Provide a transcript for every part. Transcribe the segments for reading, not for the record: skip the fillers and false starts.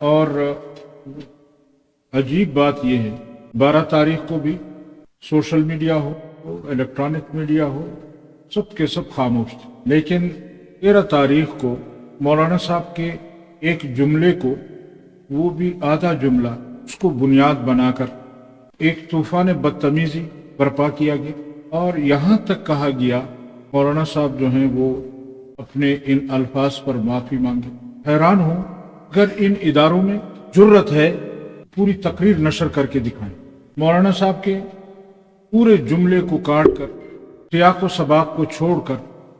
اور عجیب بات یہ ہے 12 تاریخ کو بھی سوشل میڈیا ہو الیکٹرانک میڈیا ہو سب کے سب خاموش تھے، لیکن 13 تاریخ کو مولانا صاحب کے ایک جملے کو، وہ بھی آدھا جملہ، اس کو بنیاد بنا کر ایک طوفان بدتمیزی برپا کیا گیا، اور یہاں تک کہا گیا مولانا صاحب جو ہیں وہ اپنے ان الفاظ پر معافی مانگے۔ حیران ہوں اگر ان اداروں میں جرت ہے پوری تقریر نشر کر کے دکھائیں۔ مولانا صاحب کے پورے جملے کو کاٹ کر، سیاق و سباق کو چھوڑ کر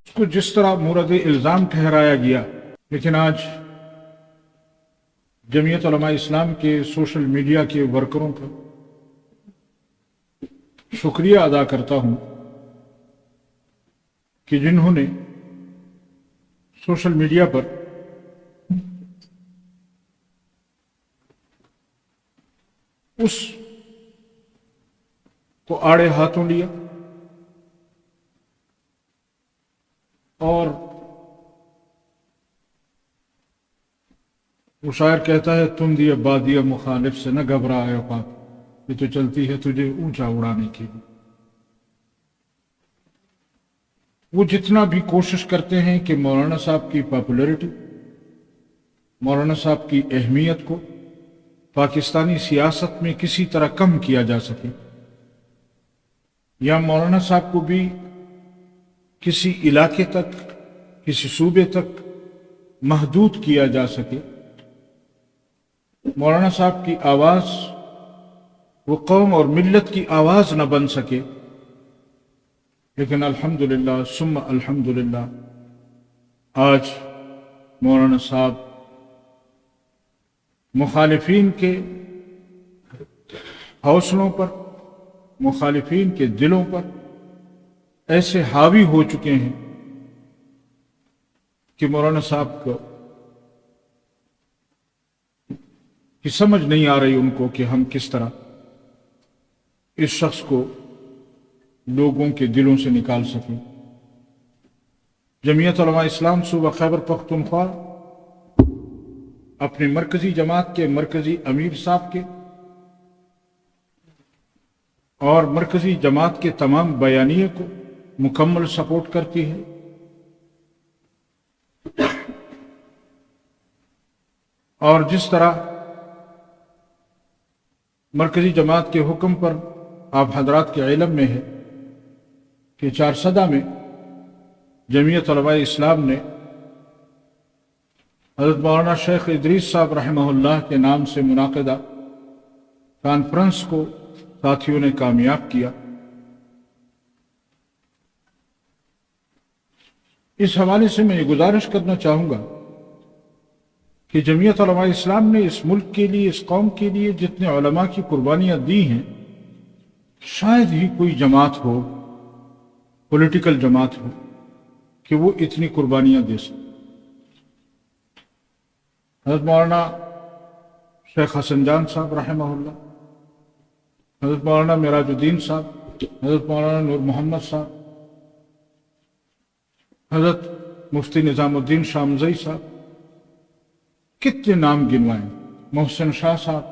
اس کو جس طرح مورد الزام ٹھہرایا گیا، لیکن آج جمعیت علماء اسلام کے سوشل میڈیا کے ورکروں کا شکریہ ادا کرتا ہوں کہ جنہوں نے سوشل میڈیا پر اس کو آڑے ہاتھوں لیا اور وہ شاعر کہتا ہے تم دیے بادیہ مخالف سے نہ گھبرائے اوقات، یہ تو چلتی ہے تجھے اونچا اڑانے کے لیے۔ وہ جتنا بھی کوشش کرتے ہیں کہ مولانا صاحب کی پاپولیرٹی، مولانا صاحب کی اہمیت کو پاکستانی سیاست میں کسی طرح کم کیا جا سکے، یا مولانا صاحب کو بھی کسی علاقے تک، کسی صوبے تک محدود کیا جا سکے، مولانا صاحب کی آواز وہ قوم اور ملت کی آواز نہ بن سکے، لیکن الحمدللہ ثم الحمدللہ آج مولانا صاحب مخالفین کے حوصلوں پر، مخالفین کے دلوں پر ایسے حاوی ہو چکے ہیں کہ مولانا صاحب کو کہ سمجھ نہیں آ رہی ان کو کہ ہم کس طرح اس شخص کو لوگوں کے دلوں سے نکال سکیں۔ جمعیت علماء اسلام صوبہ خیبر پختونخوا اپنی مرکزی جماعت کے مرکزی امیر صاحب کے اور مرکزی جماعت کے تمام بیانیے کو مکمل سپورٹ کرتی ہے، اور جس طرح مرکزی جماعت کے حکم پر آپ حضرات کے علم میں ہے کہ 4 میں جمعیت علماء اسلام نے حضرت مولانا شیخ ادریس صاحب رحمہ اللہ کے نام سے منعقدہ کانفرنس کو ساتھیوں نے کامیاب کیا۔ اس حوالے سے میں یہ گزارش کرنا چاہوں گا کہ جمعیت علماء اسلام نے اس ملک کے لیے، اس قوم کے لیے جتنے علماء کی قربانیاں دی ہیں، شاید ہی کوئی جماعت ہو، پولیٹیکل جماعت ہو، کہ وہ اتنی قربانیاں دے سکے۔ حضرت مولانا شیخ حسن جان صاحب رحمہ اللہ، حضرت مولانا معراج الدین صاحب، حضرت مولانا نور محمد صاحب، حضرت مفتی نظام الدین شامزئی صاحب، کتنے نام گنوائیں، محسن شاہ صاحب،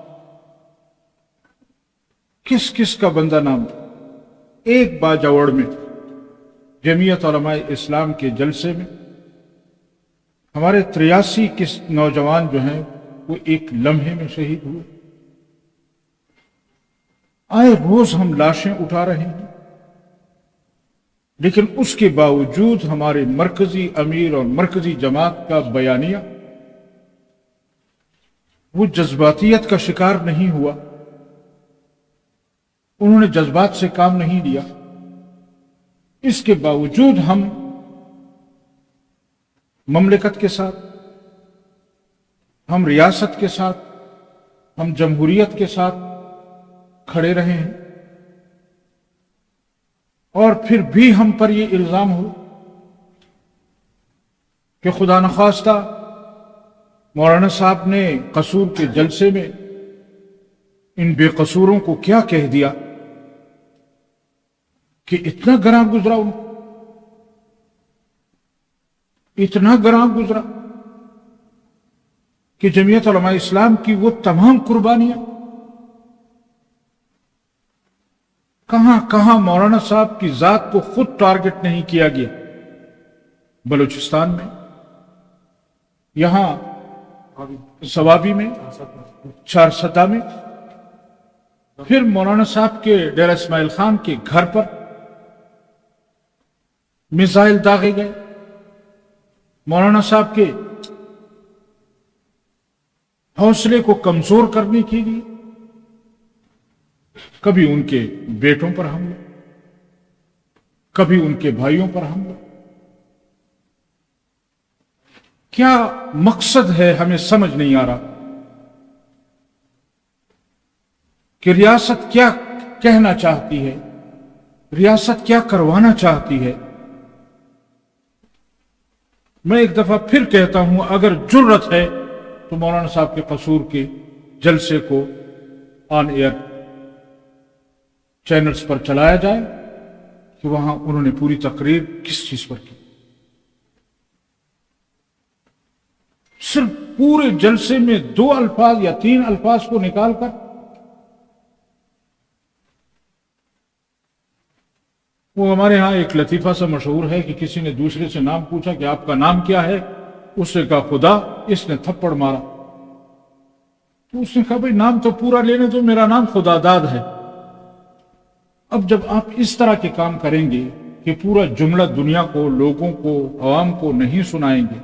کس کس کا بندہ نام ایک باجوڑ میں جمعیت علماء اسلام کے جلسے میں ہمارے 83 نوجوان جو ہیں وہ ایک لمحے میں شہید ہوئے۔ آئے روز ہم لاشیں اٹھا رہے ہیں، لیکن اس کے باوجود ہمارے مرکزی امیر اور مرکزی جماعت کا بیانیہ وہ جذباتیت کا شکار نہیں ہوا، انہوں نے جذبات سے کام نہیں لیا۔ اس کے باوجود ہم مملکت کے ساتھ، ہم ریاست کے ساتھ، ہم جمہوریت کے ساتھ کھڑے رہے ہیں، اور پھر بھی ہم پر یہ الزام ہو کہ خدا نخواستہ مولانا صاحب نے قصور کے جلسے میں ان بے قصوروں کو کیا کہہ دیا کہ اتنا گراں گزرا، اتنا گراں گزرا کہ جمعیت علماء اسلام کی وہ تمام قربانیاں کہاں کہاں مولانا صاحب کی ذات کو خود ٹارگٹ نہیں کیا گیا. بلوچستان میں، یہاں سوابی میں، چارسدہ میں، پھر مولانا صاحب کے ڈیرہ اسماعیل خان کے گھر پر میزائل داغے گئے. مولانا صاحب کے حوصلے کو کمزور کرنے کے لیے کبھی ان کے بیٹوں پر حملہ، کبھی ان کے بھائیوں پر حملہ. کیا مقصد ہے ہمیں سمجھ نہیں آ رہا کہ ریاست کیا کہنا چاہتی ہے، ریاست کیا کروانا چاہتی ہے. میں ایک دفعہ پھر کہتا ہوں، اگر جرت ہے تو مولانا صاحب کے قصور کے جلسے کو آن ایئر چینلز پر چلایا جائے کہ وہاں انہوں نے پوری تقریر کس چیز پر کی. صرف پورے جلسے میں 2 الفاظ یا 3 الفاظ کو نکال کر وہ ہمارے ہاں ایک لطیفہ سا مشہور ہے کہ کسی نے دوسرے سے نام پوچھا کہ آپ کا نام کیا ہے، اس نے کہا خدا، اس نے تھپڑ مارا. تو اس نے کہا بھئی نام تو پورا لینے تو میرا نام خدا داد ہے. اب جب آپ اس طرح کے کام کریں گے کہ پورا جملہ دنیا کو، لوگوں کو، عوام کو نہیں سنائیں گے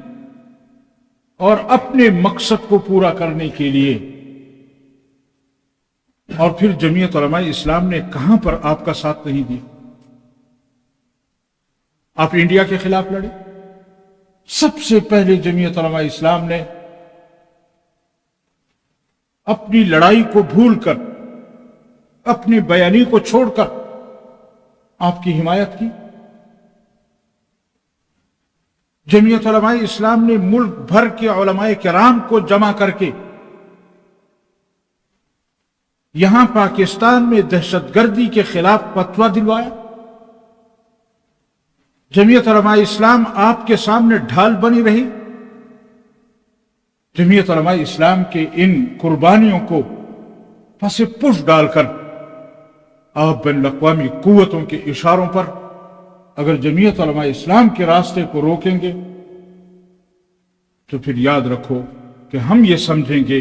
اور اپنے مقصد کو پورا کرنے کے لیے، اور پھر جمعیت علماء اسلام نے کہاں پر آپ کا ساتھ نہیں دیا. آپ انڈیا کے خلاف لڑے. سب سے پہلے جمعیت علماء اسلام نے اپنی لڑائی کو بھول کر، اپنی بیانی کو چھوڑ کر آپ کی حمایت کی. جمعیت علماء اسلام نے ملک بھر کے علماء کرام کو جمع کر کے یہاں پاکستان میں دہشت گردی کے خلاف فتویٰ دلوایا. جمعیت علماء اسلام آپ کے سامنے ڈھال بنی رہی. جمعیت علماء اسلام کے ان قربانیوں کو پس پش ڈال کر آپ بین الاقوامی قوتوں کے اشاروں پر اگر جمعیت علماء اسلام کے راستے کو روکیں گے تو پھر یاد رکھو کہ ہم یہ سمجھیں گے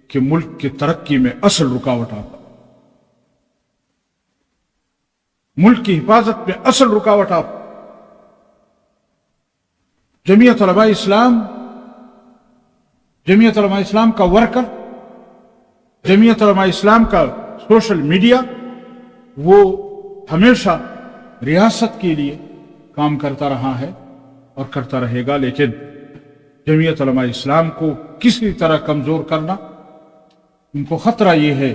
کہ ملک کی ترقی میں اصل رکاوٹ آپ، ملک کی حفاظت میں اصل رکاوٹ آپ. جمعیت علماء اسلام کا ورکر، جمعیت علماء اسلام کا سوشل میڈیا، وہ ہمیشہ ریاست کے لیے کام کرتا رہا ہے اور کرتا رہے گا. لیکن جمعیت علماء اسلام کو کسی طرح کمزور کرنا، ان کو خطرہ یہ ہے